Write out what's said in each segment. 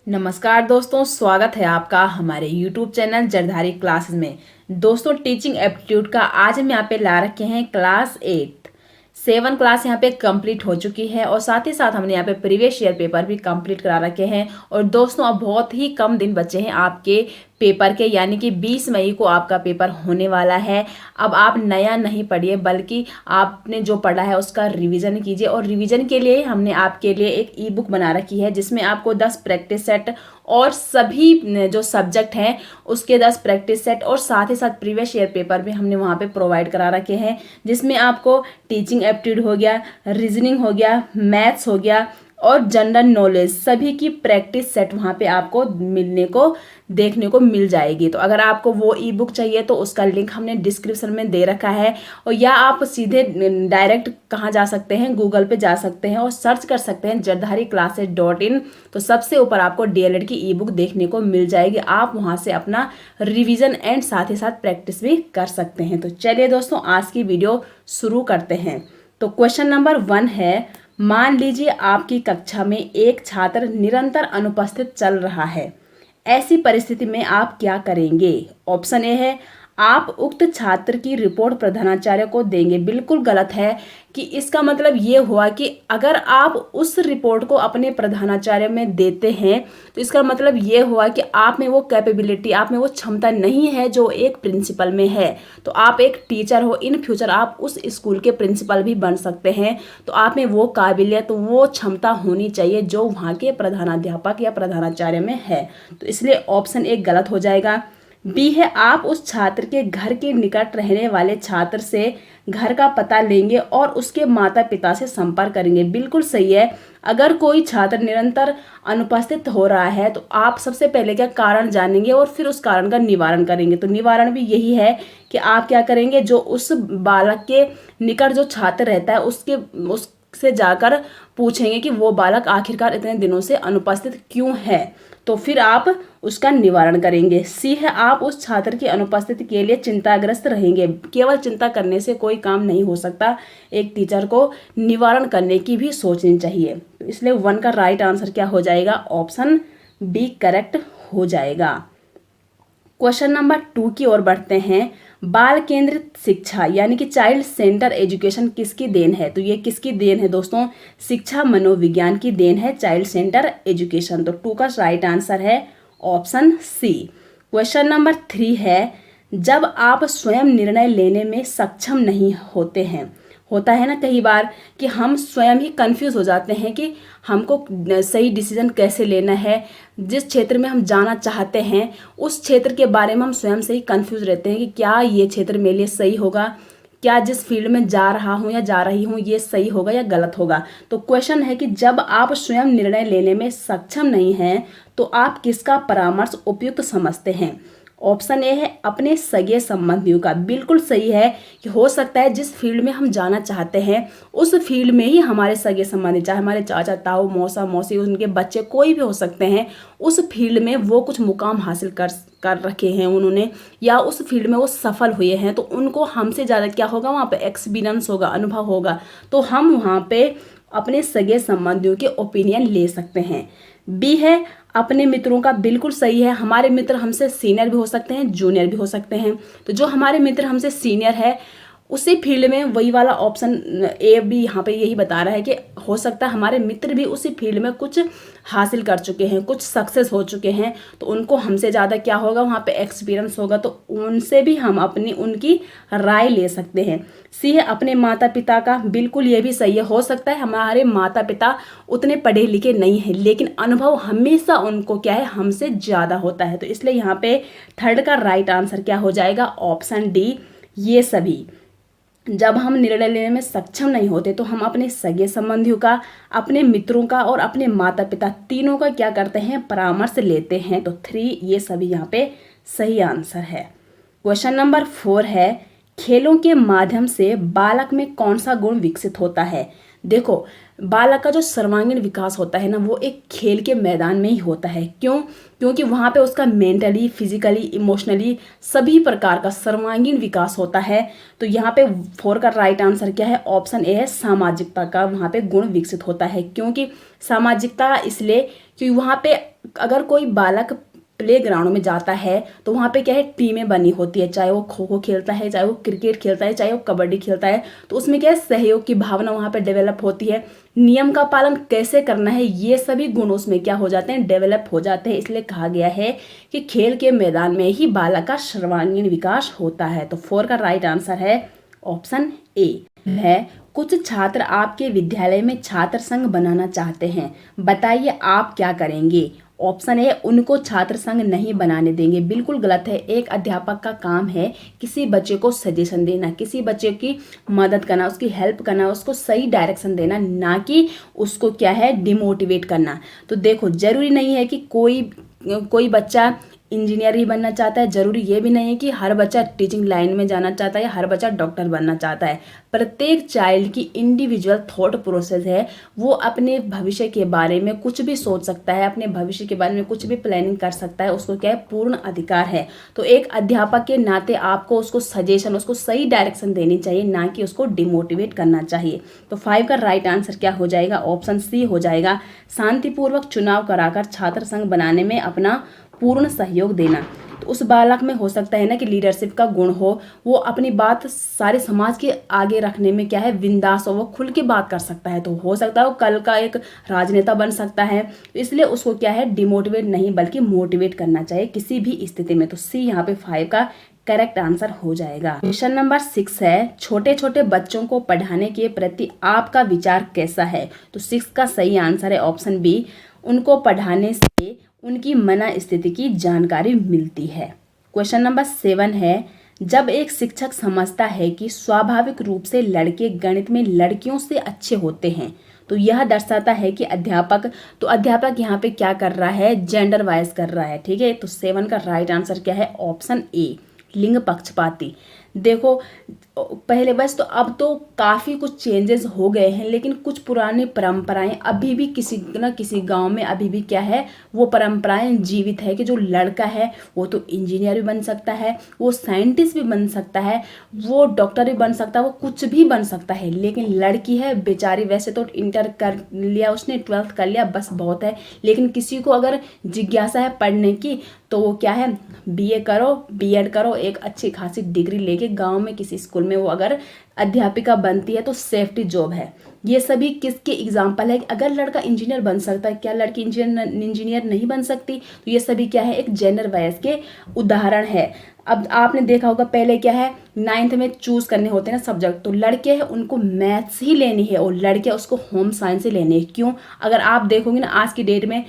नमस्कार दोस्तों, स्वागत है आपका हमारे YouTube चैनल जरधारी क्लासेस में। दोस्तों, टीचिंग एप्टीट्यूड का आज हम यहाँ पे ला रखे हैं क्लास 8। 7 क्लास यहाँ पे कंप्लीट हो चुकी है और साथ ही साथ हमने यहाँ पे प्रीवियस ईयर पेपर भी कंप्लीट करा रखे हैं। और दोस्तों, अब बहुत ही कम दिन बचे हैं आपके पेपर के, यानी कि 20 मई को आपका पेपर होने वाला है। अब आप नया नहीं पढ़िए, बल्कि आपने जो पढ़ा है उसका रिवीजन कीजिए। और रिवीजन के लिए हमने आपके लिए एक ई बुक बना रखी है, जिसमें आपको 10 प्रैक्टिस सेट और सभी जो सब्जेक्ट हैं उसके 10 प्रैक्टिस सेट और साथ ही साथ प्रीवियस ईयर पेपर भी हमने वहाँ पे प्रोवाइड करा रखे हैं, जिसमें आपको टीचिंग एप्टीट्यूड हो गया, रीजनिंग हो गया, मैथ्स हो गया और जनरल नॉलेज सभी की प्रैक्टिस सेट वहाँ पे आपको देखने को मिल जाएगी। तो अगर आपको वो ई बुक चाहिए तो उसका लिंक हमने डिस्क्रिप्शन में दे रखा है, और या आप सीधे डायरेक्ट कहाँ जा सकते हैं, गूगल पे जा सकते हैं और सर्च कर सकते हैं jardhariclasses.in। तो सबसे ऊपर आपको डीएलएड की ई बुक देखने को मिल जाएगी। आप वहाँ से अपना रिविजन एंड साथ ही साथ प्रैक्टिस भी कर सकते हैं। तो चलिए दोस्तों, आज की वीडियो शुरू करते हैं। तो क्वेश्चन नंबर 1 है, मान लीजिए आपकी कक्षा में एक छात्र निरंतर अनुपस्थित चल रहा है। ऐसी परिस्थिति में आप क्या करेंगे? ऑप्शन ए है, आप उक्त छात्र की रिपोर्ट प्रधानाचार्य को देंगे। बिल्कुल गलत है कि इसका मतलब ये हुआ कि अगर आप उस रिपोर्ट को अपने प्रधानाचार्य में देते हैं तो इसका मतलब ये हुआ कि आप में वो कैपेबिलिटी, आप में वो क्षमता नहीं है जो एक प्रिंसिपल में है। तो आप एक टीचर हो, इन फ्यूचर आप उस स्कूल के प्रिंसिपल भी बन सकते हैं। तो आप में वो काबिलियत, वो क्षमता होनी चाहिए जो वहाँ के प्रधानाध्यापक या प्रधानाचार्य में है। तो इसलिए ऑप्शन ए गलत हो जाएगा। बी है, आप उस छात्र के घर के निकट रहने वाले छात्र से घर का पता लेंगे और उसके माता पिता से संपर्क करेंगे। बिल्कुल सही है। अगर कोई छात्र निरंतर अनुपस्थित हो रहा है तो आप सबसे पहले क्या कारण जानेंगे और फिर उस कारण का निवारण करेंगे। तो निवारण भी यही है कि आप क्या करेंगे, जो उस बालक के निकट जो छात्र रहता है उससे जाकर पूछेंगे कि वो बालक आखिरकार इतने दिनों से अनुपस्थित क्यों है, तो फिर आप उसका निवारण करेंगे। सी है, आप उस छात्र की अनुपस्थिति के लिए चिंताग्रस्त रहेंगे। केवल चिंता करने से कोई काम नहीं हो सकता, एक टीचर को निवारण करने की भी सोचनी चाहिए। तो इसलिए 1 का राइट आंसर क्या हो जाएगा? ऑप्शन बी करेक्ट हो जाएगा। क्वेश्चन नंबर 2 की ओर बढ़ते हैं। बाल केंद्रित शिक्षा यानी कि चाइल्ड सेंटर एजुकेशन किसकी देन है? तो ये किसकी देन है दोस्तों? शिक्षा मनोविज्ञान की देन है चाइल्ड सेंटर एजुकेशन। तो 2 का राइट आंसर है ऑप्शन सी। क्वेश्चन नंबर 3 है, जब आप स्वयं निर्णय लेने में सक्षम नहीं होते हैं, होता है ना कई बार कि हम स्वयं ही कंफ्यूज हो जाते हैं कि हमको सही डिसीजन कैसे लेना है। जिस क्षेत्र में हम जाना चाहते हैं उस क्षेत्र के बारे में हम स्वयं से ही कंफ्यूज रहते हैं कि क्या ये क्षेत्र मेरे लिए सही होगा, क्या जिस फील्ड में जा रहा हूँ या जा रही हूँ ये सही होगा या गलत होगा। तो क्वेश्चन है कि जब आप स्वयं निर्णय लेने में सक्षम नहीं हैं तो आप किसका परामर्श उपयुक्त समझते हैं? ऑप्शन ए है, अपने सगे संबंधियों का। बिल्कुल सही है कि हो सकता है जिस फील्ड में हम जाना चाहते हैं उस फील्ड में ही हमारे सगे संबंधी, चाहे हमारे चाचा ताऊ मौसा मौसी उनके बच्चे कोई भी हो सकते हैं, उस फील्ड में वो कुछ मुकाम हासिल कर रखे हैं उन्होंने, या उस फील्ड में वो सफल हुए हैं, तो उनको हमसे ज़्यादा क्या होगा, वहाँ पे एक्सपीरियंस होगा, अनुभव होगा। तो हम वहाँ पे अपने सगे संबंधियों के ओपिनियन ले सकते हैं। बी है, अपने मित्रों का। बिल्कुल सही है। हमारे मित्र हमसे सीनियर भी हो सकते हैं, जूनियर भी हो सकते हैं। तो जो हमारे मित्र हमसे सीनियर है उसी फील्ड में, वही वाला ऑप्शन ए भी यहाँ पे यही बता रहा है कि हो सकता है हमारे मित्र भी उसी फील्ड में कुछ हासिल कर चुके हैं, कुछ सक्सेस हो चुके हैं, तो उनको हमसे ज़्यादा क्या होगा, वहाँ पे एक्सपीरियंस होगा, तो उनसे भी हम उनकी राय ले सकते हैं। सी है, अपने माता पिता का। बिल्कुल ये भी सही है। हो सकता है हमारे माता पिता उतने पढ़े लिखे नहीं हैं, लेकिन अनुभव हमेशा उनको क्या है, हमसे ज़्यादा होता है। तो इसलिए यहाँ पे 3rd का राइट आंसर क्या हो जाएगा? ऑप्शन डी, ये सभी। जब हम निर्णय लेने में सक्षम नहीं होते तो हम अपने सगे संबंधियों का, अपने मित्रों का और अपने माता पिता तीनों का क्या करते हैं, परामर्श लेते हैं। तो 3 ये सभी यहाँ पे सही आंसर है। क्वेश्चन नंबर 4 है, खेलों के माध्यम से बालक में कौन सा गुण विकसित होता है? देखो, बालक का जो सर्वांगीण विकास होता है ना, वो एक खेल के मैदान में ही होता है। क्यों? क्योंकि वहाँ पे उसका मेंटली, फिजिकली, इमोशनली सभी प्रकार का सर्वांगीण विकास होता है। तो यहाँ पे 4 का राइट आंसर क्या है? ऑप्शन ए है, सामाजिकता का वहाँ पे गुण विकसित होता है। क्योंकि सामाजिकता इसलिए क्योंकि वहाँ पे अगर कोई बालक प्ले ग्राउंड में जाता है तो वहाँ पे क्या है, टीमें बनी होती है, चाहे वो खो खो खेलता है, चाहे वो क्रिकेट खेलता है, चाहे वो कबड्डी खेलता है, तो उसमें क्या है, सहयोग की भावना वहाँ पे डेवलप होती है। नियम का पालन कैसे करना है, ये सभी गुण उसमें क्या हो जाते हैं, डेवलप हो जाते हैं। इसलिए कहा गया है कि खेल के मैदान में ही बालक का सर्वांगीण विकास होता है। तो 4 का राइट आंसर है ऑप्शन ए है। कुछ छात्र आपके विद्यालय में छात्र संघ बनाना चाहते हैं, बताइए आप क्या करेंगे? ऑप्शन ए, उनको छात्र संघ नहीं बनाने देंगे। बिल्कुल गलत है। एक अध्यापक का काम है किसी बच्चे को सजेशन देना, किसी बच्चे की मदद करना, उसकी हेल्प करना, उसको सही डायरेक्शन देना, ना कि उसको क्या है, डिमोटिवेट करना। तो देखो, जरूरी नहीं है कि कोई बच्चा इंजीनियर ही बनना चाहता है, जरूरी ये भी नहीं है कि हर बच्चा टीचिंग लाइन में जाना चाहता है या हर बच्चा डॉक्टर बनना चाहता है। प्रत्येक चाइल्ड की इंडिविजुअल थॉट प्रोसेस है, वो अपने भविष्य के बारे में कुछ भी सोच सकता है, अपने भविष्य के बारे में कुछ भी प्लानिंग कर सकता है, उसको क्या है, पूर्ण अधिकार है। तो एक अध्यापक के नाते आपको उसको सजेशन, उसको सही डायरेक्शन देनी चाहिए, ना कि उसको डिमोटिवेट करना चाहिए। तो 5 का राइट आंसर क्या हो जाएगा? ऑप्शन सी हो जाएगा, शांतिपूर्वक चुनाव कराकर छात्र संघ बनाने में अपना पूर्ण सहयोग देना। तो उस बालक में हो सकता है ना कि लीडरशिप का गुण हो, वो अपनी बात सारे समाज के आगे रखने में क्या है, बिंदास हो, वो खुल के बात कर सकता है। तो हो सकता है वो कल का एक राजनेता बन सकता है। तो इसलिए उसको क्या है, डिमोटिवेट नहीं बल्कि मोटिवेट करना चाहिए किसी भी स्थिति में। तो सी यहाँ पे 5 का करेक्ट आंसर हो जाएगा। क्वेश्चन नंबर 6 है, छोटे छोटे बच्चों को पढ़ाने के प्रति आपका विचार कैसा है? तो 6 का सही आंसर है ऑप्शन बी, उनको पढ़ाने से उनकी मन स्थिति की जानकारी मिलती है। क्वेश्चन नंबर 7 है, जब एक शिक्षक समझता है कि स्वाभाविक रूप से लड़के गणित में लड़कियों से अच्छे होते हैं, तो यह दर्शाता है कि अध्यापक यहाँ पे क्या कर रहा है, जेंडर वाइज कर रहा है। ठीक है, तो 7 का राइट आंसर क्या है? ऑप्शन ए, लिंग पक्षपाती। देखो, पहले बस तो अब तो काफ़ी कुछ चेंजेस हो गए हैं, लेकिन कुछ पुरानी परंपराएं अभी भी किसी न किसी गांव में अभी भी क्या है, वो परंपराएं जीवित है कि जो लड़का है वो तो इंजीनियर भी बन सकता है, वो साइंटिस्ट भी बन सकता है, वो डॉक्टर भी बन सकता है, वो कुछ भी बन सकता है। लेकिन लड़की है बेचारी, वैसे तो इंटर कर लिया उसने, 12th कर लिया, बस बहुत है। लेकिन किसी को अगर जिज्ञासा है पढ़ने की, तो वो क्या है, बीए करो, बीएड करो, एक अच्छी खासी डिग्री लेके गांव में किसी स्कूल में वो अगर अध्यापिका बनती है तो सेफ्टी जॉब है। ये सभी किसके एग्जाम्पल है? अगर लड़का इंजीनियर बन सकता है, क्या लड़की इंजीनियर नहीं बन सकती? तो ये सभी क्या है, एक जेंडर बायस के उदाहरण है। अब आपने देखा होगा पहले क्या है, 9th में चूज करने होते हैं ना सब्जेक्ट, तो लड़के हैं उनको मैथ्स ही लेनी है और लड़के उसको होम साइंस ही लेनी है। क्यों? अगर आप देखोगे ना आज की डेट में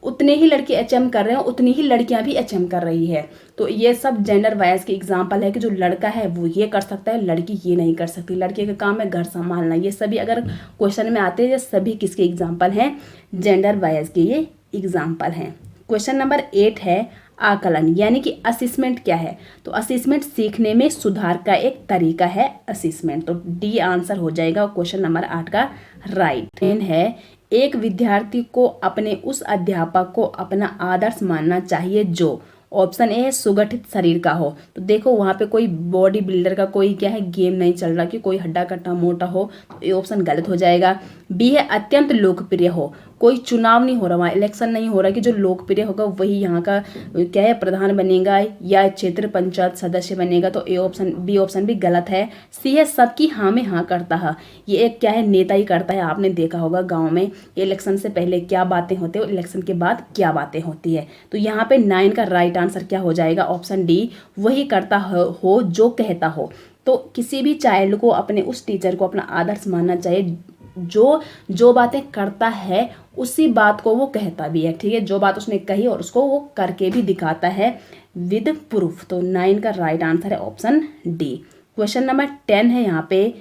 उतने ही लड़के एचएम कर रहे हैं, उतनी ही लड़कियां भी एचएम कर रही है। तो ये सब जेंडर वाइज के एग्जाम्पल है कि जो लड़का है वो ये कर सकता है, लड़की ये नहीं कर सकती। लड़के का काम है घर संभालना। ये सभी अगर क्वेश्चन में आते हैं, ये सभी किसके एग्जाम्पल हैं? जेंडर वाइज के ये एग्जाम्पल हैं। क्वेश्चन नंबर 8 है, आकलन यानी कि असेसमेंट क्या है? तो असेसमेंट सीखने में सुधार का एक तरीका है असेसमेंट। तो डी आंसर हो जाएगा क्वेश्चन नंबर 8 का राइट है। एक विद्यार्थी को अपने उस अध्यापक को अपना आदर्श मानना चाहिए जो, ऑप्शन ए है, सुगठित शरीर का हो। तो देखो वहाँ पे कोई बॉडी बिल्डर का कोई क्या है, गेम नहीं चल रहा कि कोई हड्डा कट्टा मोटा हो, तो ये ऑप्शन गलत हो जाएगा। बी है, अत्यंत लोकप्रिय हो। कोई चुनाव नहीं हो रहा, वहाँ इलेक्शन नहीं हो रहा कि जो लोकप्रिय होगा वही यहाँ का क्या है, प्रधान बनेगा या क्षेत्र पंचायत सदस्य बनेगा। तो ए ऑप्शन, बी ऑप्शन भी गलत है। सी है, सबकी हाँ में हाँ करता है। ये एक क्या है, नेता ही करता है। आपने देखा होगा गाँव में इलेक्शन से पहले क्या बातें होती है और इलेक्शन के बाद क्या बातें होती है। तो यहाँ पे 9 का राइट आंसर क्या हो जाएगा? ऑप्शन डी, वही करता हो जो कहता हो। तो किसी भी चाइल्ड को अपने उस टीचर को अपना आदर्श मानना चाहिए जो बातें करता है उसी बात को वो कहता भी है। ठीक है, जो बात उसने कही और उसको वो करके भी दिखाता है विद प्रूफ। तो 9 का राइट आंसर है ऑप्शन डी। क्वेश्चन नंबर 10 है यहाँ पे,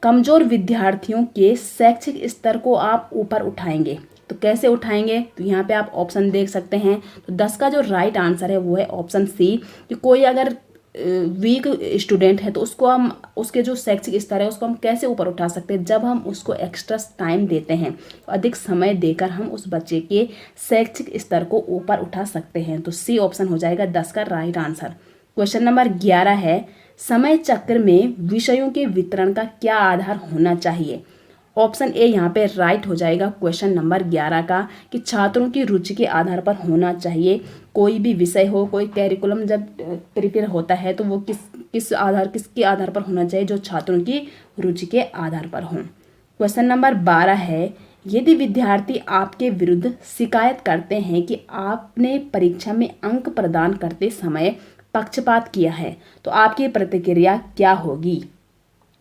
कमजोर विद्यार्थियों के शैक्षिक स्तर को आप ऊपर उठाएंगे। तो कैसे उठाएंगे? तो यहाँ पे आप ऑप्शन देख सकते हैं। तो 10 का जो राइट आंसर है वो है ऑप्शन सी, कि कोई अगर वीक स्टूडेंट है तो उसको हम उसके जो शैक्षिक स्तर है उसको हम कैसे ऊपर उठा सकते हैं, जब हम उसको एक्स्ट्रा टाइम देते हैं, अधिक समय देकर हम उस बच्चे के शैक्षिक स्तर को ऊपर उठा सकते हैं। तो सी ऑप्शन हो जाएगा 10 का राइट आंसर। क्वेश्चन नंबर 11 है, समय चक्र में विषयों के वितरण का क्या आधार होना चाहिए। ऑप्शन ए यहाँ पे राइट हो जाएगा क्वेश्चन नंबर 11 का, कि छात्रों की रुचि के आधार पर होना चाहिए। कोई भी विषय हो, कोई कैरिकुलम जब प्रिपेयर होता है तो वो किसके आधार पर होना चाहिए, जो छात्रों की रुचि के आधार पर हो। क्वेश्चन नंबर 12 है, यदि विद्यार्थी आपके विरुद्ध शिकायत करते हैं कि आपने परीक्षा में अंक प्रदान करते समय पक्षपात किया है, तो आपकी प्रतिक्रिया क्या होगी।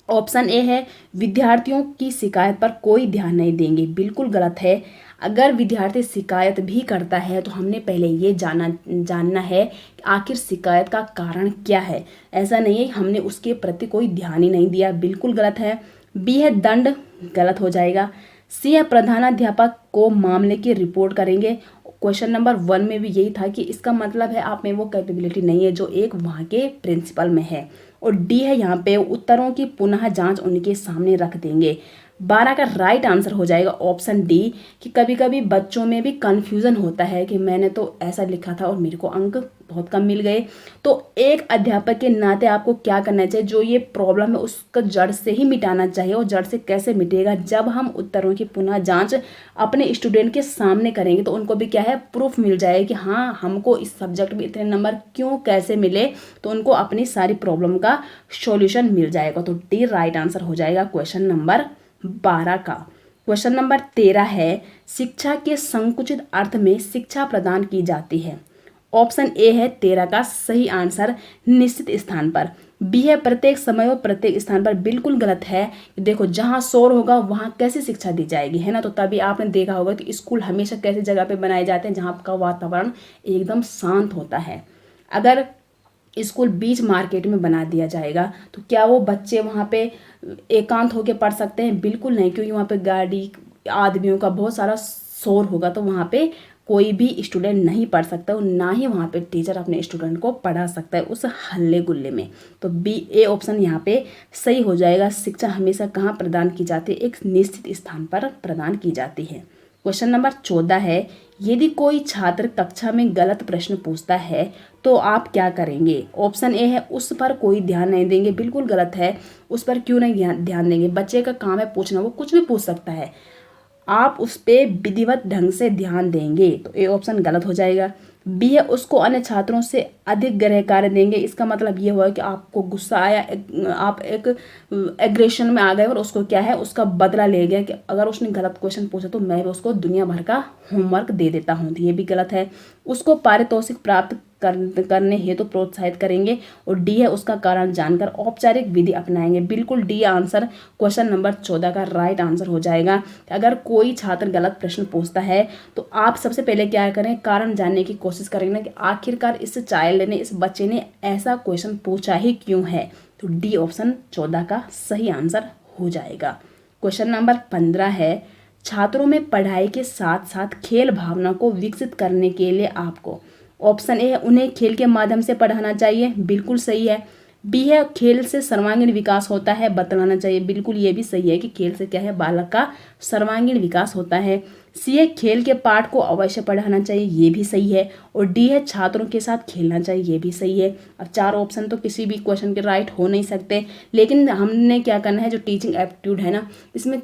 ऑप्शन ए है, विद्यार्थियों की शिकायत पर कोई ध्यान नहीं देंगे, बिल्कुल गलत है। अगर विद्यार्थी शिकायत भी करता है तो हमने पहले ये जानना है कि आखिर शिकायत का कारण क्या है। ऐसा नहीं है हमने उसके प्रति कोई ध्यान ही नहीं दिया, बिल्कुल गलत है। बी है दंड, गलत हो जाएगा। सी है प्रधानाध्यापक को मामले की रिपोर्ट करेंगे। क्वेश्चन नंबर 1 में भी यही था कि इसका मतलब है आप में वो कैपेबिलिटी नहीं है जो एक वहाँ के प्रिंसिपल में है। और डी है यहाँ पे उत्तरों की पुनः जांच उनके सामने रख देंगे। 12 का राइट आंसर हो जाएगा ऑप्शन डी, कि कभी कभी बच्चों में भी कन्फ्यूज़न होता है कि मैंने तो ऐसा लिखा था और मेरे को अंक बहुत कम मिल गए। तो एक अध्यापक के नाते आपको क्या करना चाहिए, जो ये प्रॉब्लम है उसका जड़ से ही मिटाना चाहिए। और जड़ से कैसे मिटेगा, जब हम उत्तरों की पुनः जांच अपने स्टूडेंट के सामने करेंगे तो उनको भी क्या है, प्रूफ मिल जाएगा कि हाँ हमको इस सब्जेक्ट में इतने नंबर क्यों कैसे मिले, तो उनको अपनी सारी प्रॉब्लम का सॉल्यूशन मिल जाएगा। तो डी राइट आंसर हो जाएगा क्वेश्चन नंबर 12 का। क्वेश्चन नंबर 13 है, शिक्षा के संकुचित अर्थ में शिक्षा प्रदान की जाती है। ऑप्शन ए है 13 का सही आंसर, निश्चित स्थान पर। बी है प्रत्येक समय और प्रत्येक स्थान पर, बिल्कुल गलत है। देखो जहाँ शोर होगा वहाँ कैसे शिक्षा दी जाएगी, है ना। तो तभी आपने देखा होगा कि स्कूल हमेशा कैसी जगह पे बनाए जाते हैं जहाँ का वातावरण एकदम शांत होता है। अगर स्कूल बीच मार्केट में बना दिया जाएगा तो क्या वो बच्चे वहाँ पे एकांत होकर पढ़ सकते हैं, बिल्कुल नहीं, क्योंकि वहाँ पे गाड़ी आदमियों का बहुत सारा शोर होगा। तो वहाँ पे कोई भी स्टूडेंट नहीं पढ़ सकता और ना ही वहाँ पे टीचर अपने स्टूडेंट को पढ़ा सकता है उस हल्ले गुल्ले में। तो बी ए ऑप्शन यहाँ पे सही हो जाएगा। शिक्षा हमेशा कहाँ प्रदान की जाती है, एक निश्चित स्थान पर प्रदान की जाती है। क्वेश्चन नंबर 14 है, यदि कोई छात्र कक्षा में गलत प्रश्न पूछता है तो आप क्या करेंगे। ऑप्शन ए है उस पर कोई ध्यान नहीं देंगे, बिल्कुल गलत है। उस पर क्यों नहीं ध्यान देंगे, बच्चे का काम है पूछना, वो कुछ भी पूछ सकता है, आप उस पर विधिवत ढंग से ध्यान देंगे। तो ए ऑप्शन गलत हो जाएगा। बी है उसको अन्य छात्रों से अधिक गृह कार्य देंगे। इसका मतलब ये हुआ कि आपको गुस्सा आया, आप एक एग्रेशन में आ गए और उसको क्या है, उसका बदला ले गया कि अगर उसने गलत क्वेश्चन पूछा तो मैं भी उसको दुनिया भर का होमवर्क दे देता हूँ, ये भी गलत है। उसको पारितोषिक प्राप्त करने हेतु प्रोत्साहित करेंगे। और डी है उसका कारण जानकर औपचारिक विधि अपनाएंगे, बिल्कुल डी आंसर क्वेश्चन नंबर 14 का राइट आंसर हो जाएगा। अगर कोई छात्र गलत प्रश्न पूछता है तो आप सबसे पहले क्या करें, कारण जानने की कोशिश करेंगे ना कि आखिरकार इस चाइल्ड ने, इस बच्चे ने ऐसा क्वेश्चन पूछा ही क्यों है। तो डी ऑप्शन 14 का सही आंसर हो जाएगा। क्वेश्चन नंबर 15 है, छात्रों में पढ़ाई के साथ साथ खेल भावना को विकसित करने के लिए आपको। ऑप्शन ए है उन्हें खेल के माध्यम से पढ़ाना चाहिए, बिल्कुल सही है। बी है खेल से सर्वांगीण विकास होता है, बतलाना चाहिए, बिल्कुल ये भी सही है कि खेल से क्या है, बालक का सर्वांगीण विकास होता है। सी है खेल के पाठ को अवश्य पढ़ाना चाहिए, ये भी सही है। और डी है छात्रों के साथ खेलना चाहिए, ये भी सही है। अब 4 ऑप्शन तो किसी भी क्वेश्चन के राइट हो नहीं सकते, लेकिन हमने क्या करना है, जो टीचिंग एप्टीट्यूड है ना, इसमें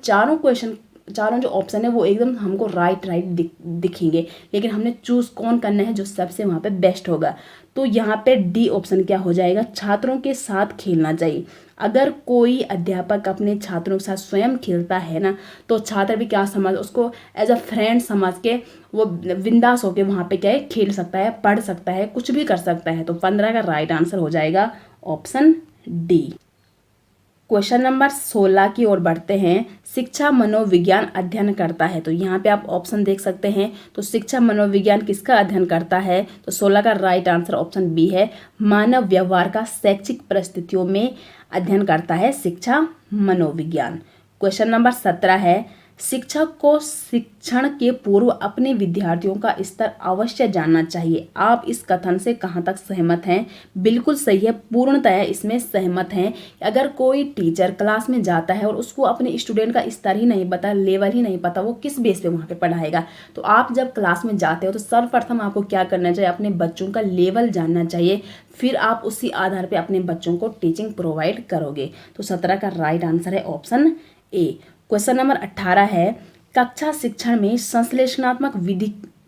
चारों जो ऑप्शन है वो एकदम हमको राइट दिखेंगे, लेकिन हमने चूज कौन करना है जो सबसे वहाँ पे बेस्ट होगा। तो यहाँ पे डी ऑप्शन क्या हो जाएगा, छात्रों के साथ खेलना चाहिए। अगर कोई अध्यापक अपने छात्रों के साथ स्वयं खेलता है ना, तो छात्र भी क्या समझ, उसको एज अ फ्रेंड समझ के वो बिंदास होके वहाँ पे क्या है, खेल सकता है, पढ़ सकता है, कुछ भी कर सकता है। तो 15 का राइट आंसर हो जाएगा ऑप्शन डी। क्वेश्चन नंबर 16 की ओर बढ़ते हैं। शिक्षा मनोविज्ञान अध्ययन करता है, तो यहाँ पे आप ऑप्शन देख सकते हैं। तो शिक्षा मनोविज्ञान किसका अध्ययन करता है, तो 16 का राइट आंसर ऑप्शन बी है, मानव व्यवहार का शैक्षिक परिस्थितियों में अध्ययन करता है शिक्षा मनोविज्ञान। क्वेश्चन नंबर 17 है, शिक्षक को शिक्षण के पूर्व अपने विद्यार्थियों का स्तर अवश्य जानना चाहिए। आप इस कथन से कहाँ तक सहमत हैं? बिल्कुल सही है, पूर्णतः इसमें सहमत हैं। अगर कोई टीचर क्लास में जाता है और उसको अपने स्टूडेंट का स्तर ही नहीं पता, लेवल ही नहीं पता, वो किस बेस पे वहाँ पे पढ़ाएगा? तो आप जब क्लास में जाते हो तो सर्वप्रथम आपको क्या करना चाहिए? अपने बच्चों का लेवल जानना चाहिए, फिर आप उसी आधार पर अपने बच्चों को टीचिंग प्रोवाइड करोगे। तो 17 का राइट आंसर है ऑप्शन ए। क्वेश्चन नंबर 18 है, कक्षा शिक्षण में संश्लेषणात्मक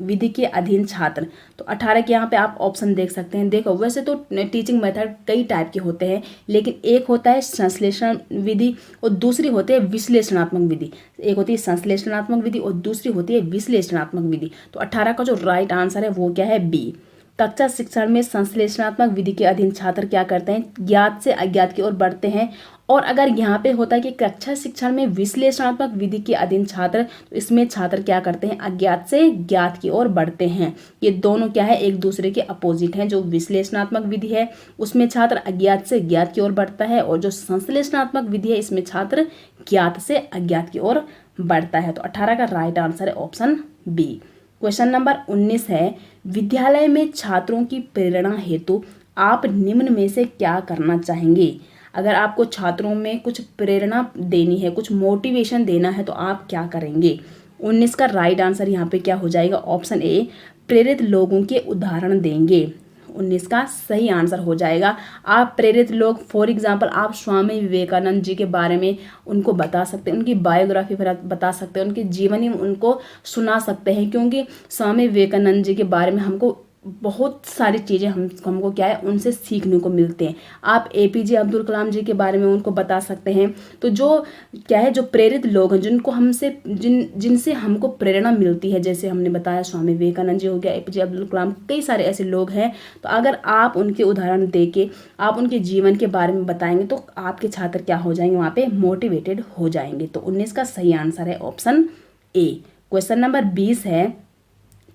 विधि के अधीन छात्र। तो 18 के यहाँ पे आप ऑप्शन देख सकते हैं। देखो, वैसे तो टीचिंग मेथड कई टाइप के होते हैं, लेकिन एक होता है संश्लेषण विधि और दूसरी होती है विश्लेषणात्मक विधि। एक होती है संश्लेषणात्मक विधि और दूसरी होती है विश्लेषणात्मक विधि। तो 18 का जो राइट आंसर है वो क्या है? बी। कक्षा शिक्षण में संश्लेषणात्मक विधि के अधीन छात्र क्या करते हैं? ज्ञात से अज्ञात की ओर बढ़ते हैं। और अगर यहाँ पे होता है कि कक्षा शिक्षण में विश्लेषणात्मक विधि के अधीन छात्र, तो इसमें छात्र क्या करते हैं? अज्ञात से ज्ञात की ओर बढ़ते हैं। ये दोनों क्या है? एक दूसरे के अपोजिट हैं। जो विश्लेषणात्मक विधि है उसमें छात्र अज्ञात से ज्ञात की ओर बढ़ता है, और जो संश्लेषणात्मक विधि है इसमें छात्र ज्ञात से अज्ञात की ओर बढ़ता है। तो 18 का राइट आंसर है ऑप्शन बी। क्वेश्चन नंबर 19 है, विद्यालय में छात्रों की प्रेरणा हेतु आप निम्न में से क्या करना चाहेंगे? अगर आपको छात्रों में कुछ प्रेरणा देनी है, कुछ मोटिवेशन देना है, तो आप क्या करेंगे? 19 का राइट आंसर यहाँ पे क्या हो जाएगा? ऑप्शन ए, प्रेरित लोगों के उदाहरण देंगे। 19 का सही आंसर हो जाएगा। आप प्रेरित लोग, फॉर एग्जांपल आप स्वामी विवेकानंद जी के बारे में उनको बता सकते हैं, उनकी बायोग्राफी बता सकते हैं, उनकी जीवनी उनको सुना सकते हैं, क्योंकि स्वामी विवेकानंद जी के बारे में हमको बहुत सारी चीज़ें हमको क्या है? उनसे सीखने को मिलते हैं। आप एपीजे अब्दुल कलाम जी के बारे में उनको बता सकते हैं। तो जो क्या है, जो प्रेरित लोग हैं, जिनको हमसे जिनसे हमको प्रेरणा मिलती है, जैसे हमने बताया स्वामी विवेकानंद जी हो गया, एपीजे अब्दुल कलाम, कई सारे ऐसे लोग हैं। तो अगर आप उनके उदाहरण दे के आप उनके जीवन के बारे में बताएंगे तो आपके छात्र क्या हो जाएंगे? वहाँ पे मोटिवेटेड हो जाएंगे। तो 19 का सही आंसर है ऑप्शन ए। क्वेश्चन नंबर 20 है,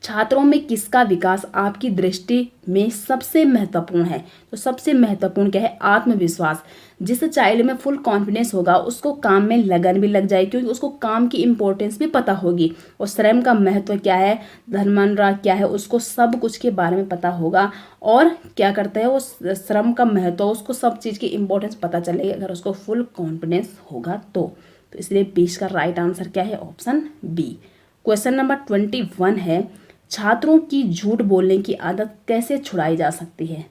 छात्रों में किसका विकास आपकी दृष्टि में सबसे महत्वपूर्ण है? तो सबसे महत्वपूर्ण क्या है? आत्मविश्वास। जिस चाइल्ड में फुल कॉन्फिडेंस होगा उसको काम में लगन भी लग जाएगी, क्योंकि उसको काम की इंपॉर्टेंस भी पता होगी, और श्रम का महत्व क्या है, धर्मानुराग राग क्या है, उसको सब कुछ के बारे में पता होगा। और क्या करता है वो, श्रम का महत्व, उसको सब चीज़ की इंपॉर्टेंस पता चलेगी अगर उसको फुल कॉन्फिडेंस होगा तो इसलिए 20 का राइट आंसर क्या है? Option B. क्वेश्चन नंबर 21 है, छात्रों की झूठ बोलने की आदत कैसे छुड़ाई जा सकती है?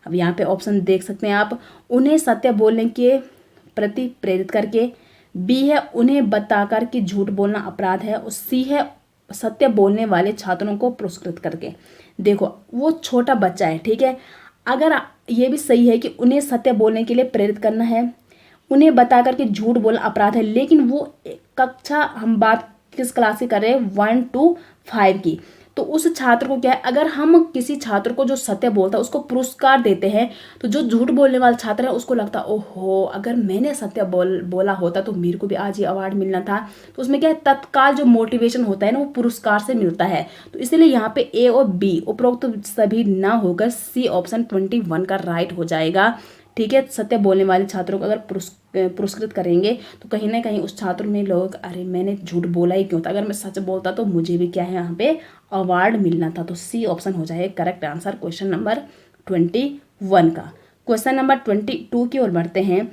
अब यहाँ पे ऑप्शन देख सकते हैं आप। उन्हें सत्य बोलने के प्रति प्रेरित करके, बी है उन्हें बताकर कि झूठ बोलना अपराध है, और सी है सत्य बोलने वाले छात्रों को पुरस्कृत करके। देखो, वो छोटा बच्चा है, ठीक है। अगर ये भी सही है कि उन्हें सत्य बोलने के लिए प्रेरित करना है, उन्हें बताकर कि झूठ बोलना अपराध है, लेकिन वो कक्षा, हम बात किस क्लास की कर रहे हैं? 1 to 5 की। तो उस छात्र को क्या है, अगर हम किसी छात्र को जो सत्य बोलता है उसको पुरस्कार देते हैं, तो जो झूठ बोलने वाला छात्र है उसको लगता है ओहो, अगर मैंने सत्य बोला होता तो मेरे को भी आज ये अवार्ड मिलना था। तो उसमें क्या है, तत्काल जो मोटिवेशन होता है ना, वो पुरस्कार से मिलता है। तो इसलिए यहाँ पे ए और बी उपरोक्त सभी ना होकर सी ऑप्शन 21 का राइट हो जाएगा। ठीक है, सत्य बोलने वाले छात्रों को अगर पुरस्कृत करेंगे तो कहीं ना कहीं उस छात्र में लोग, अरे मैंने झूठ बोला ही क्यों था, अगर मैं सच बोलता तो मुझे भी क्या है यहाँ पे अवार्ड मिलना था। तो सी ऑप्शन हो जाएगा करेक्ट आंसर क्वेश्चन नंबर 21 का। क्वेश्चन नंबर 22 की ओर बढ़ते हैं।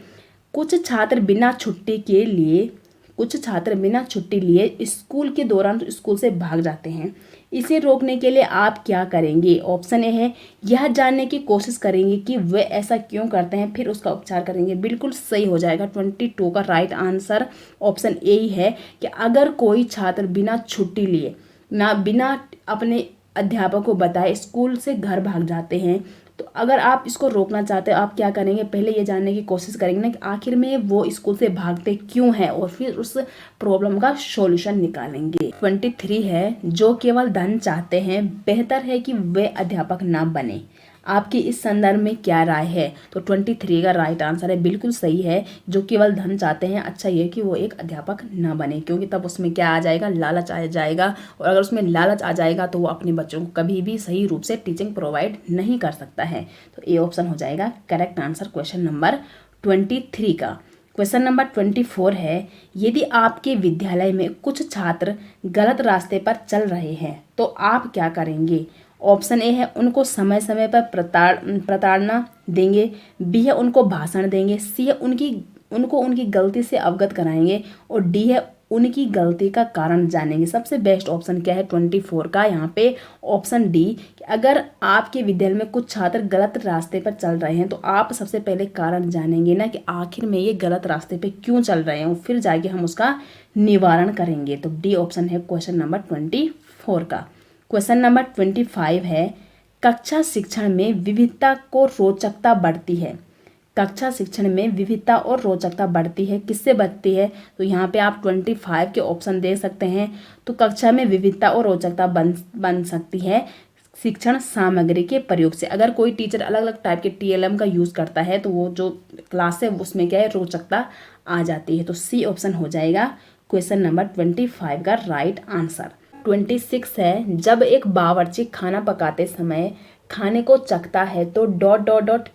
कुछ छात्र बिना छुट्टी लिए स्कूल के दौरान स्कूल से भाग जाते हैं, इसे रोकने के लिए आप क्या करेंगे? ऑप्शन ए है यह जानने की कोशिश करेंगे कि वे ऐसा क्यों करते हैं, फिर उसका उपचार करेंगे। बिल्कुल सही हो जाएगा। 22 का राइट आंसर ऑप्शन ए ही है कि अगर कोई छात्र बिना छुट्टी लिए, बिना अपने अध्यापक को बताए स्कूल से घर भाग जाते हैं, तो अगर आप इसको रोकना चाहते हो, आप क्या करेंगे? पहले ये जानने की कोशिश करेंगे ना कि आखिर में वो स्कूल से भागते क्यों हैं, और फिर उस प्रॉब्लम का सॉल्यूशन निकालेंगे। 23 है, जो केवल धन चाहते हैं बेहतर है कि वे अध्यापक ना बने। आपकी इस संदर्भ में क्या राय है? तो 23 का राइट आंसर है, बिल्कुल सही है। जो केवल धन चाहते हैं, अच्छा ये कि वो एक अध्यापक ना बने, क्योंकि तब उसमें क्या आ जाएगा? लालच आ जाएगा, और अगर उसमें लालच आ जाएगा तो वो अपने बच्चों को कभी भी सही रूप से टीचिंग प्रोवाइड नहीं कर सकता है। तो ए ऑप्शन हो जाएगा करेक्ट आंसर क्वेश्चन नंबर 23 का। क्वेश्चन नंबर 24 है, यदि आपके विद्यालय में कुछ छात्र गलत रास्ते पर चल रहे हैं तो आप क्या करेंगे? ऑप्शन ए है उनको समय समय पर प्रताड़ना देंगे, बी है उनको भाषण देंगे, सी है उनको उनकी गलती से अवगत कराएंगे और डी है उनकी गलती का कारण जानेंगे। सबसे बेस्ट ऑप्शन क्या है 24 का? यहाँ पे ऑप्शन डी। अगर आपके विद्यालय में कुछ छात्र गलत रास्ते पर चल रहे हैं तो आप सबसे पहले कारण जानेंगे ना कि आखिर में ये गलत रास्ते पे क्यों चल रहे हैं, फिर जाके हम उसका निवारण करेंगे। तो डी ऑप्शन है क्वेश्चन नंबर 24 का। क्वेश्चन नंबर 25 है, कक्षा शिक्षण में विविधता को रोचकता बढ़ती है। कक्षा शिक्षण में विविधता और रोचकता बढ़ती है, किससे बढ़ती है? तो यहाँ पे आप 25 के ऑप्शन दे सकते हैं। तो कक्षा में विविधता और रोचकता बन सकती है शिक्षण सामग्री के प्रयोग से। अगर कोई टीचर अलग अलग टाइप के TLM का यूज़ करता है तो वो जो क्लास है उसमें क्या है, रोचकता आ जाती है। तो सी ऑप्शन हो जाएगा क्वेश्चन नंबर 25 का राइट आंसर। 26 है, जब एक बावर्ची खाना पकाते समय खाने को चखता है तो ...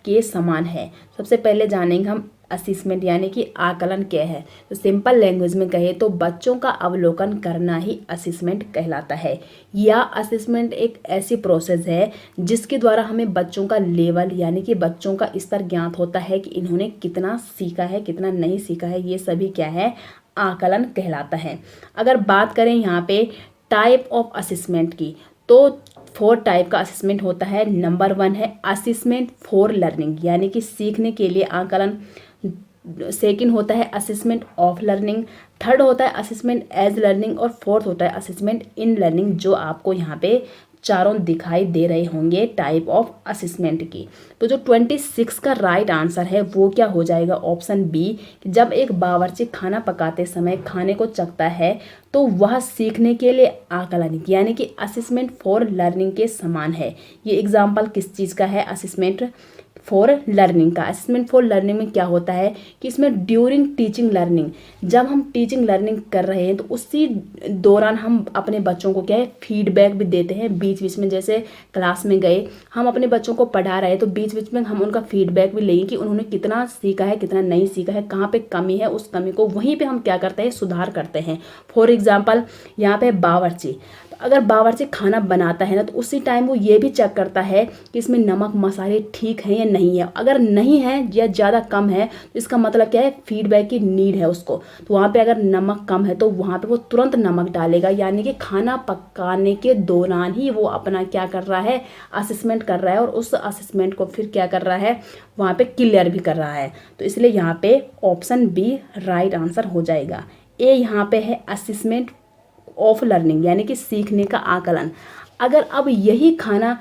के समान है। सबसे पहले जानेंगे हम असेसमेंट यानी कि आकलन क्या है। तो सिंपल लैंग्वेज में कहे तो बच्चों का अवलोकन करना ही असेसमेंट कहलाता है। या असेसमेंट एक ऐसी प्रोसेस है जिसके द्वारा हमें बच्चों का लेवल यानी कि बच्चों का स्तर ज्ञात होता है कि इन्होंने कितना सीखा है, कितना नहीं सीखा है। ये सभी क्या है, आकलन कहलाता है। अगर बात करें यहाँ पे टाइप ऑफ असेसमेंट की, तो 4 टाइप का असेसमेंट होता है। नंबर 1 है असेसमेंट फॉर लर्निंग यानी कि सीखने के लिए आकलन। सेकंड होता है असेसमेंट ऑफ लर्निंग। थर्ड होता है असेसमेंट एज लर्निंग और फोर्थ होता है असेसमेंट इन लर्निंग, जो आपको यहाँ पे चारों दिखाई दे रहे होंगे टाइप ऑफ असेसमेंट की। तो जो 26 का राइट आंसर है वो क्या हो जाएगा, ऑप्शन बी। जब एक बावर्ची खाना पकाते समय खाने को चखता है तो वह सीखने के लिए आकलन यानी कि असेसमेंट फॉर लर्निंग के समान है। ये एग्जाम्पल किस चीज़ का है, असेसमेंट फॉर लर्निंग का। असेसमेंट फॉर लर्निंग में क्या होता है कि इसमें ड्यूरिंग टीचिंग लर्निंग, जब हम टीचिंग लर्निंग कर रहे हैं तो उसी दौरान हम अपने बच्चों को क्या है, फीडबैक भी देते हैं बीच बीच में। जैसे क्लास में गए, हम अपने बच्चों को पढ़ा रहे हैं तो बीच बीच में हम उनका फीडबैक भी लेंगे कि उन्होंने कितना सीखा है, कितना नहीं सीखा है, कहाँ पे कमी है, उस कमी को वहीं पे हम क्या करते हैं, सुधार करते हैं। फॉर एग्जाम्पल यहाँ पे बावर्ची, अगर बावर्ची खाना बनाता है ना तो उसी टाइम वो ये भी चेक करता है कि इसमें नमक मसाले ठीक हैं या नहीं है। अगर नहीं है या ज़्यादा कम है तो इसका मतलब क्या है, फीडबैक की नीड है उसको। तो वहाँ पे अगर नमक कम है तो वहाँ पे वो तुरंत नमक डालेगा, यानी कि खाना पकाने के दौरान ही वो अपना क्या कर रहा है, असेसमेंट कर रहा है और उस असेसमेंट को फिर क्या कर रहा है, वहाँ पे क्लियर भी कर रहा है। तो इसलिए यहाँ पे ऑप्शन बी राइट आंसर हो जाएगा। ए यहाँ पे है असेसमेंट ऑफ लर्निंग यानी कि सीखने का आकलन। अगर अब यही खाना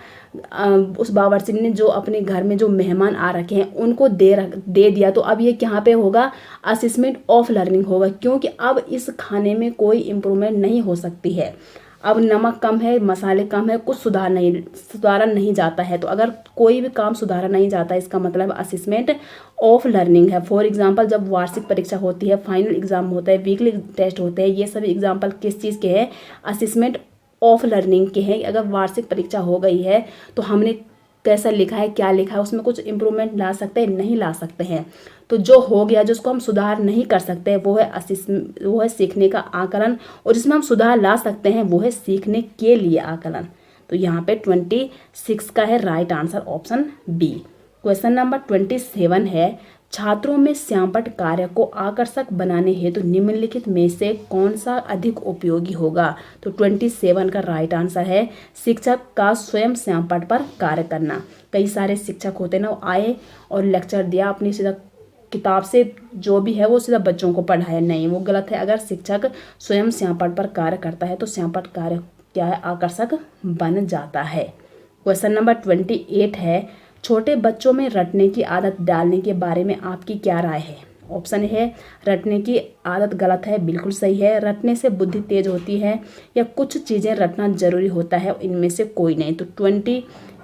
उस बावर्ची ने जो अपने घर में जो मेहमान आ रखे हैं उनको दे दिया, तो अब ये कहाँ पे होगा, असेसमेंट ऑफ लर्निंग होगा, क्योंकि अब इस खाने में कोई इम्प्रूवमेंट नहीं हो सकती है। अब नमक कम है, मसाले कम है, कुछ सुधारा नहीं जाता है। तो अगर कोई भी काम सुधारा नहीं जाता है इसका मतलब असेसमेंट ऑफ लर्निंग है। फॉर एग्जांपल जब वार्षिक परीक्षा होती है, फाइनल एग्जाम होता है, वीकली टेस्ट होते हैं, ये सभी एग्जांपल किस चीज़ के हैं, असेसमेंट ऑफ लर्निंग के हैं। अगर वार्षिक परीक्षा हो गई है तो हमने कैसा लिखा है, क्या लिखा है, उसमें कुछ इम्प्रूवमेंट ला सकते हैं, नहीं ला सकते हैं। तो जो हो गया, जिसको हम सुधार नहीं कर सकते वो है सीखने का आकलन, और जिसमें हम सुधार ला सकते हैं वो है सीखने के लिए आकलन। तो यहाँ पे 26 का है right answer option B. Question number 27 है, छात्रों में श्यामपट्ट कार्य को आकर्षक बनाने हेतु निम्नलिखित में से कौन सा अधिक उपयोगी होगा। तो 27 का राइट आंसर है शिक्षक का स्वयं श्यामपट्ट पर कार्य करना। कई सारे शिक्षक होते हैं ना, आए और लेक्चर दिया, अपनी सीधा किताब से जो भी है वो सीधा बच्चों को पढ़ाया, नहीं, वो गलत है। अगर शिक्षक स्वयं श्यामपट्ट पर कार्य करता है तो श्यामपट्ट कार्य क्या है, आकर्षक बन जाता है। क्वेश्चन नंबर 28 है, छोटे बच्चों में रटने की आदत डालने के बारे में आपकी क्या राय है। ऑप्शन है रटने की आदत गलत है, बिल्कुल सही है। रटने से बुद्धि तेज होती है, या कुछ चीज़ें रटना जरूरी होता है, इनमें से कोई नहीं। तो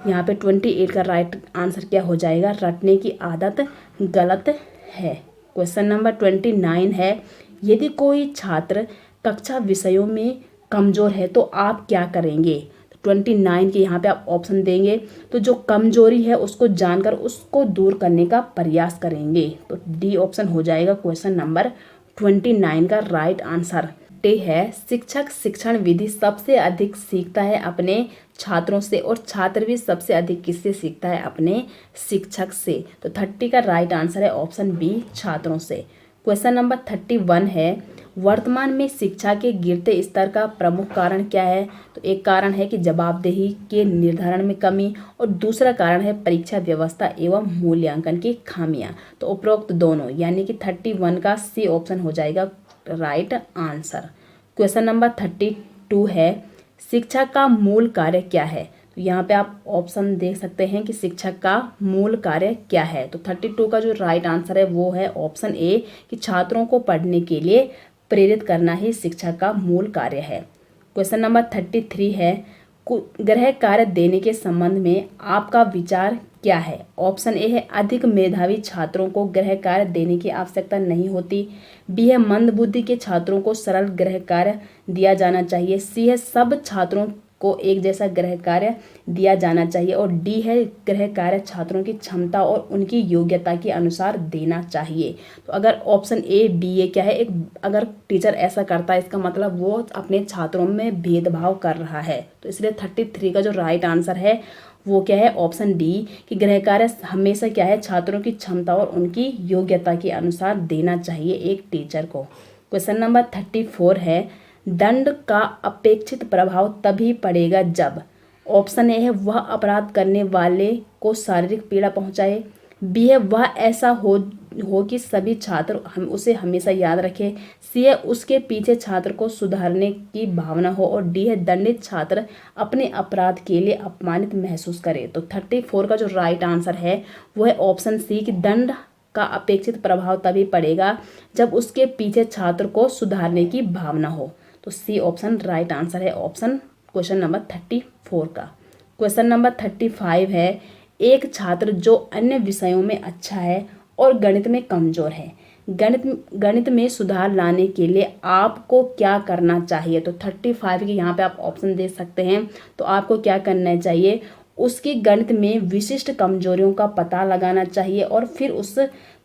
यहाँ पे 28 का राइट आंसर क्या हो जाएगा, रटने की आदत गलत है। क्वेश्चन नंबर 29 है, यदि कोई छात्र कक्षा विषयों में कमज़ोर है तो आप क्या करेंगे। 29 के यहाँ पे आप ऑप्शन देंगे तो जो कमजोरी है उसको जानकर उसको दूर करने का प्रयास करेंगे। तो डी ऑप्शन हो जाएगा क्वेश्चन नंबर 29 का राइट आंसर। टे है शिक्षक शिक्षण विधि सबसे अधिक सीखता है अपने छात्रों से और छात्र भी सबसे अधिक किससे सीखता है, अपने शिक्षक से। तो 30 का राइट आंसर है ऑप्शन बी, छात्रों से। क्वेश्चन नंबर 31 है वर्तमान में शिक्षा के गिरते स्तर का प्रमुख कारण क्या है। तो एक कारण है कि जवाबदेही के निर्धारण में कमी और दूसरा कारण है परीक्षा व्यवस्था एवं मूल्यांकन की खामियां। तो उपरोक्त दोनों यानी कि 31 का सी ऑप्शन हो जाएगा राइट आंसर। क्वेश्चन नंबर 32 है शिक्षा का मूल कार्य क्या है। तो यहाँ पे आप ऑप्शन देख सकते हैं कि शिक्षक का मूल कार्य क्या है। तो 32 का जो राइट आंसर है वो है ऑप्शन ए कि छात्रों को पढ़ने के लिए प्रेरित करना ही शिक्षा का मूल कार्य है। क्वेश्चन नंबर 33 है गृह कार्य देने के संबंध में आपका विचार क्या है। ऑप्शन ए है अधिक मेधावी छात्रों को गृह कार्य देने की आवश्यकता नहीं होती। बी है मंद बुद्धि के छात्रों को सरल गृह कार्य दिया जाना चाहिए। सी है सब छात्रों को एक जैसा गृह कार्य दिया जाना चाहिए और डी है गृह कार्य छात्रों की क्षमता और उनकी योग्यता के अनुसार देना चाहिए। तो अगर ऑप्शन ए बी ए क्या है, एक अगर टीचर ऐसा करता है इसका मतलब वो अपने छात्रों में भेदभाव कर रहा है। तो इसलिए 33 का जो राइट आंसर है वो क्या है, ऑप्शन डी कि गृह कार्य हमेशा क्या है, छात्रों की क्षमता और उनकी योग्यता के अनुसार देना चाहिए एक टीचर को। क्वेश्चन नंबर 34 है दंड का अपेक्षित प्रभाव तभी पड़ेगा जब। ऑप्शन ए है वह अपराध करने वाले को शारीरिक पीड़ा पहुंचाए। बी है वह ऐसा हो कि सभी छात्र उसे हमेशा याद रखें। सी है उसके पीछे छात्र को सुधारने की भावना हो और डी है दंडित छात्र अपने अपराध के लिए अपमानित महसूस करे। तो 34 का जो राइट आंसर है वो है ऑप्शन सी कि दंड का अपेक्षित प्रभाव तभी पड़ेगा जब उसके पीछे छात्र को सुधारने की भावना हो। तो सी ऑप्शन राइट आंसर है ऑप्शन क्वेश्चन नंबर 34 का। क्वेश्चन नंबर 35 है एक छात्र जो अन्य विषयों में अच्छा है और गणित में कमजोर है, गणित में सुधार लाने के लिए आपको क्या करना चाहिए। तो 35 के यहाँ पे आप ऑप्शन दे सकते हैं। तो आपको क्या करना चाहिए, उसकी गणित में विशिष्ट कमजोरियों का पता लगाना चाहिए और फिर उस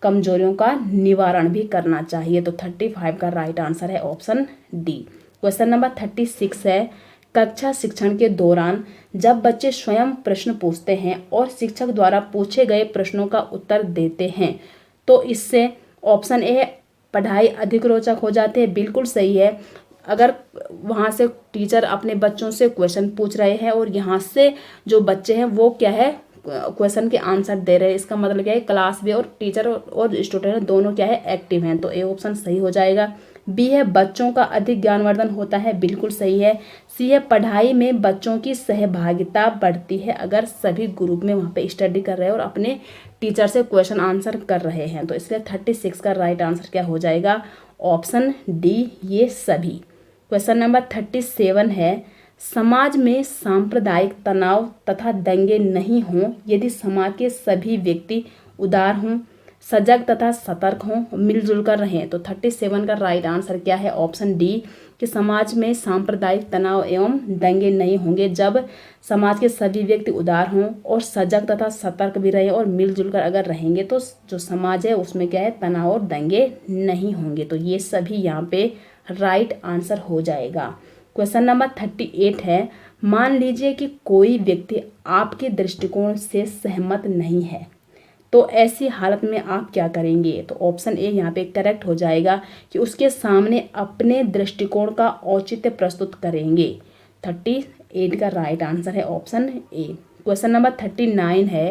कमजोरियों का निवारण भी करना चाहिए। तो 35 का राइट आंसर है ऑप्शन डी। क्वेश्चन नंबर 36 है कक्षा शिक्षण के दौरान जब बच्चे स्वयं प्रश्न पूछते हैं और शिक्षक द्वारा पूछे गए प्रश्नों का उत्तर देते हैं तो इससे ऑप्शन ए पढ़ाई अधिक रोचक हो जाती है, बिल्कुल सही है। अगर वहाँ से टीचर अपने बच्चों से क्वेश्चन पूछ रहे हैं और यहाँ से जो बच्चे हैं वो क्या है क्वेश्चन के आंसर दे रहे हैं, इसका मतलब क्या है क्लास भी और टीचर और स्टूडेंट दोनों क्या है एक्टिव हैं। तो ए ऑप्शन सही हो जाएगा। बी है बच्चों का अधिक ज्ञानवर्धन होता है, बिल्कुल सही है। सी है पढ़ाई में बच्चों की सहभागिता बढ़ती है अगर सभी ग्रुप में वहाँ पे स्टडी कर रहे हैं और अपने टीचर से क्वेश्चन आंसर कर रहे हैं। तो इसलिए 36 का राइट आंसर क्या हो जाएगा, ऑप्शन डी ये सभी। क्वेश्चन नंबर 37 है समाज में सांप्रदायिक तनाव तथा दंगे नहीं हों यदि समाज के सभी व्यक्ति उदार हों, सजग तथा सतर्क हों, मिलजुल कर रहें। तो 37 का राइट आंसर क्या है, ऑप्शन डी कि समाज में सांप्रदायिक तनाव एवं दंगे नहीं होंगे जब समाज के सभी व्यक्ति उदार हों और सजग तथा सतर्क भी रहें और मिलजुल कर अगर रहेंगे तो जो समाज है उसमें क्या है तनाव और दंगे नहीं होंगे। तो ये सभी यहाँ पे राइट आंसर हो जाएगा। क्वेश्चन नंबर 38 है मान लीजिए कि कोई व्यक्ति आपके दृष्टिकोण से सहमत नहीं है तो ऐसी हालत में आप क्या करेंगे। तो ऑप्शन ए यहाँ पे करेक्ट हो जाएगा कि उसके सामने अपने दृष्टिकोण का औचित्य प्रस्तुत करेंगे। 38 का राइट आंसर है ऑप्शन ए। क्वेश्चन नंबर 39 है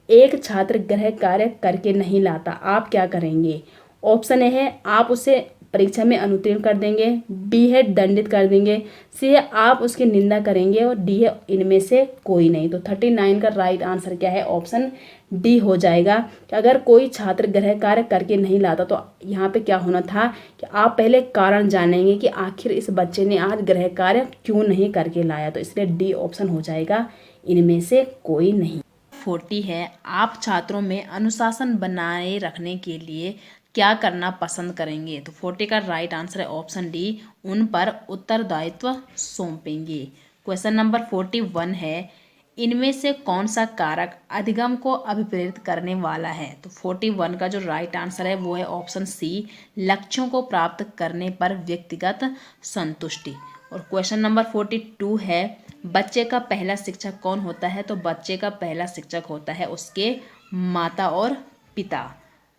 एक छात्र गृह कार्य करके नहीं लाता आप क्या करेंगे। ऑप्शन ए है आप उसे परीक्षा में अनुत्तीर्ण कर देंगे, बी है दंडित कर देंगे, सी है आप उसकी निंदा करेंगे और डी है इनमें से कोई नहीं। तो 39 का राइट आंसर क्या है, ऑप्शन डी हो जाएगा कि अगर कोई छात्र गृह कार्य करके नहीं लाता तो यहाँ पे क्या होना था कि आप पहले कारण जानेंगे कि आखिर इस बच्चे ने आज गृह कार्य क्यों नहीं करके लाया। तो इसलिए डी ऑप्शन हो जाएगा इनमें से कोई नहीं। 40 है आप छात्रों में अनुशासन बनाए रखने के लिए क्या करना पसंद करेंगे। तो 40 का राइट आंसर है ऑप्शन डी उन पर उत्तरदायित्व सौंपेंगे। क्वेश्चन नंबर 41 है, इनमें से कौन सा कारक अधिगम को अभिप्रेरित करने वाला है? तो 41 का जो राइट आंसर है वो है ऑप्शन सी, लक्ष्यों को प्राप्त करने पर व्यक्तिगत संतुष्टि। और क्वेश्चन नंबर 42 है, बच्चे का पहला शिक्षक कौन होता है? तो बच्चे का पहला शिक्षक होता है उसके माता और पिता।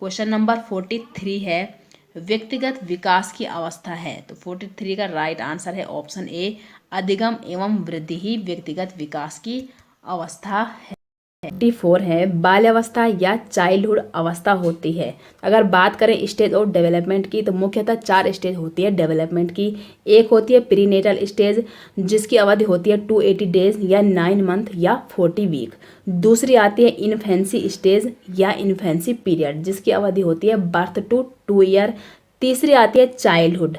क्वेश्चन नंबर 43 है, व्यक्तिगत विकास की अवस्था है? तो 43 का राइट आंसर है ऑप्शन ए, अधिगम एवं वृद्धि ही व्यक्तिगत विकास की अवस्था है। 44 है, बाल्यावस्था या चाइल्डहुड अवस्था होती है। अगर बात करें स्टेज ऑफ डेवलपमेंट की तो मुख्यतः 4 स्टेज होती है डेवलपमेंट की। एक होती है प्रीनेटल स्टेज जिसकी अवधि होती है 280 डेज या 9 मंथ या 40 वीक। दूसरी आती है इन्फेंसी स्टेज या इन्फेंसी पीरियड जिसकी अवधि होती है बर्थ टू 2 ईयर। तीसरी आती है चाइल्डहुड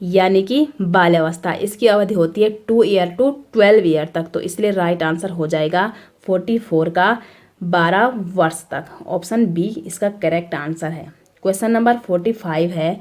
यानी कि बाल्यावस्था, इसकी अवधि होती है 2 ईयर टू 12 ईयर तक। तो इसलिए राइट आंसर हो जाएगा 44 का 12 वर्ष तक। ऑप्शन बी इसका करेक्ट आंसर है। क्वेश्चन नंबर 45 है,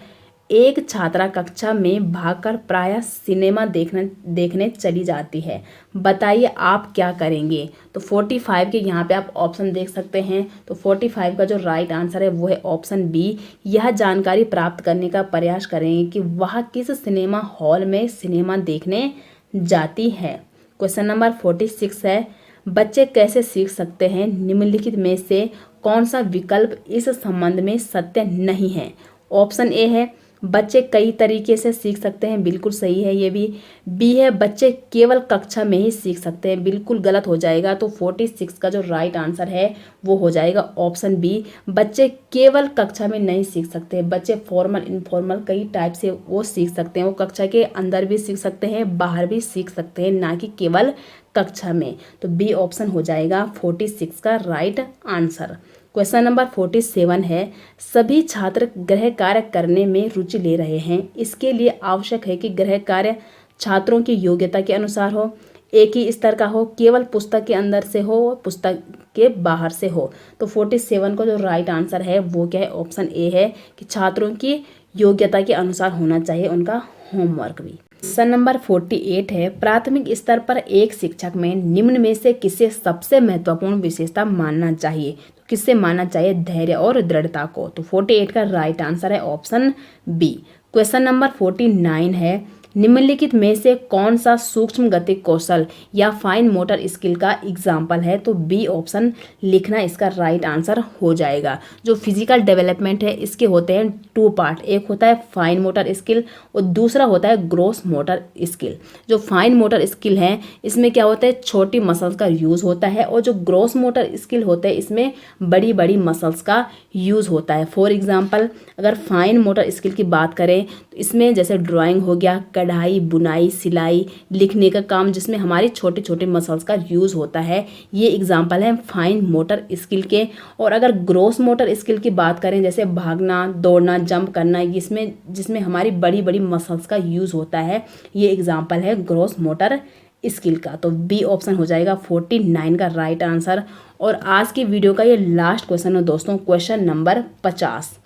एक छात्रा कक्षा में भागकर प्रायः सिनेमा देखने चली जाती है, बताइए आप क्या करेंगे? तो 45 के यहाँ पे आप ऑप्शन देख सकते हैं। तो 45 का जो राइट आंसर है वो है ऑप्शन बी, यह जानकारी प्राप्त करने का प्रयास करेंगे कि वह किस सिनेमा हॉल में सिनेमा देखने जाती है। क्वेश्चन नंबर 46 है, बच्चे कैसे सीख सकते हैं? निम्नलिखित में से कौन सा विकल्प इस संबंध में सत्य नहीं है? ऑप्शन ए है, बच्चे कई तरीके से सीख सकते हैं, बिल्कुल सही है ये भी। बी है, बच्चे केवल कक्षा में ही सीख सकते हैं, बिल्कुल गलत हो जाएगा। तो 46 का जो राइट आंसर है वो हो जाएगा ऑप्शन बी, बच्चे केवल कक्षा में नहीं सीख सकते। बच्चे फॉर्मल इनफॉर्मल कई टाइप से वो सीख सकते हैं, वो कक्षा के अंदर भी सीख सकते हैं, बाहर भी सीख सकते हैं, ना कि केवल कक्षा में। तो बी ऑप्शन हो जाएगा 46 का राइट आंसर। क्वेश्चन नंबर 47 है, सभी छात्र गृह कार्य करने में रुचि ले रहे हैं, इसके लिए आवश्यक है कि गृह कार्य छात्रों की योग्यता के अनुसार हो, एक ही स्तर का हो, केवल पुस्तक के अंदर से हो, पुस्तक के बाहर से हो। तो 47 का जो राइट आंसर है वो क्या है? ऑप्शन ए है कि छात्रों की योग्यता के अनुसार होना चाहिए उनका होमवर्क भी। क्वेश्चन नंबर 48 है, प्राथमिक स्तर पर एक शिक्षक में निम्न में से किसे सबसे महत्वपूर्ण विशेषता मानना चाहिए? तो किससे मानना चाहिए? धैर्य और दृढ़ता को। तो 48 का राइट आंसर है ऑप्शन बी। क्वेश्चन नंबर 49 है, निम्नलिखित में से कौन सा सूक्ष्म गतिक कौशल या फाइन मोटर स्किल का एग्जाम्पल है? तो बी ऑप्शन लिखना इसका राइट आंसर हो जाएगा। जो फिजिकल डेवलपमेंट है इसके होते हैं 2 पार्ट, एक होता है फाइन मोटर स्किल और दूसरा होता है ग्रोस मोटर स्किल। जो फाइन मोटर स्किल है इसमें क्या होता है? छोटी मसल्स का यूज़ होता है, और जो ग्रोस मोटर स्किल होते हैं इसमें बड़ी बड़ी मसल्स का यूज़ होता है। फॉर एग्जाम्पल अगर फाइन मोटर स्किल की बात करें तो इसमें जैसे ड्राइंग हो गया, कढ़ाई, बुनाई, सिलाई, लिखने का काम जिसमें हमारी छोटे छोटे मसल्स का यूज़ होता है, ये एग्जाम्पल है फाइन मोटर स्किल के। और अगर ग्रोस मोटर स्किल की बात करें जैसे भागना, दौड़ना, जंप करना, इसमें जिसमें हमारी बड़ी बड़ी मसल्स का यूज़ होता है, ये एग्जाम्पल है ग्रोस मोटर स्किल का। तो बी ऑप्शन हो जाएगा 49 का राइट आंसर। और आज की वीडियो का ये लास्ट क्वेश्चन है दोस्तों, क्वेश्चन नंबर 50,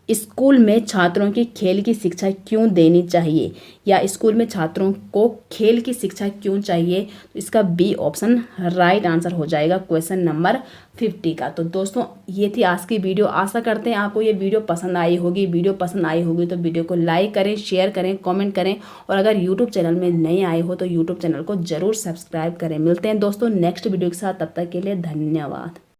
स्कूल में छात्रों की खेल की शिक्षा क्यों देनी चाहिए? या स्कूल में छात्रों को खेल की शिक्षा क्यों चाहिए? तो इसका बी ऑप्शन राइट आंसर हो जाएगा क्वेश्चन नंबर 50 का। तो दोस्तों ये थी आज की वीडियो। आशा करते हैं आपको ये वीडियो पसंद आई होगी। वीडियो पसंद आई होगी तो वीडियो को लाइक करें, शेयर करें, कमेंट करें, और अगर यूट्यूब चैनल में नए आए हो तो यूट्यूब चैनल को जरूर सब्सक्राइब करें। मिलते हैं दोस्तों नेक्स्ट वीडियो के साथ, तब तक के लिए धन्यवाद।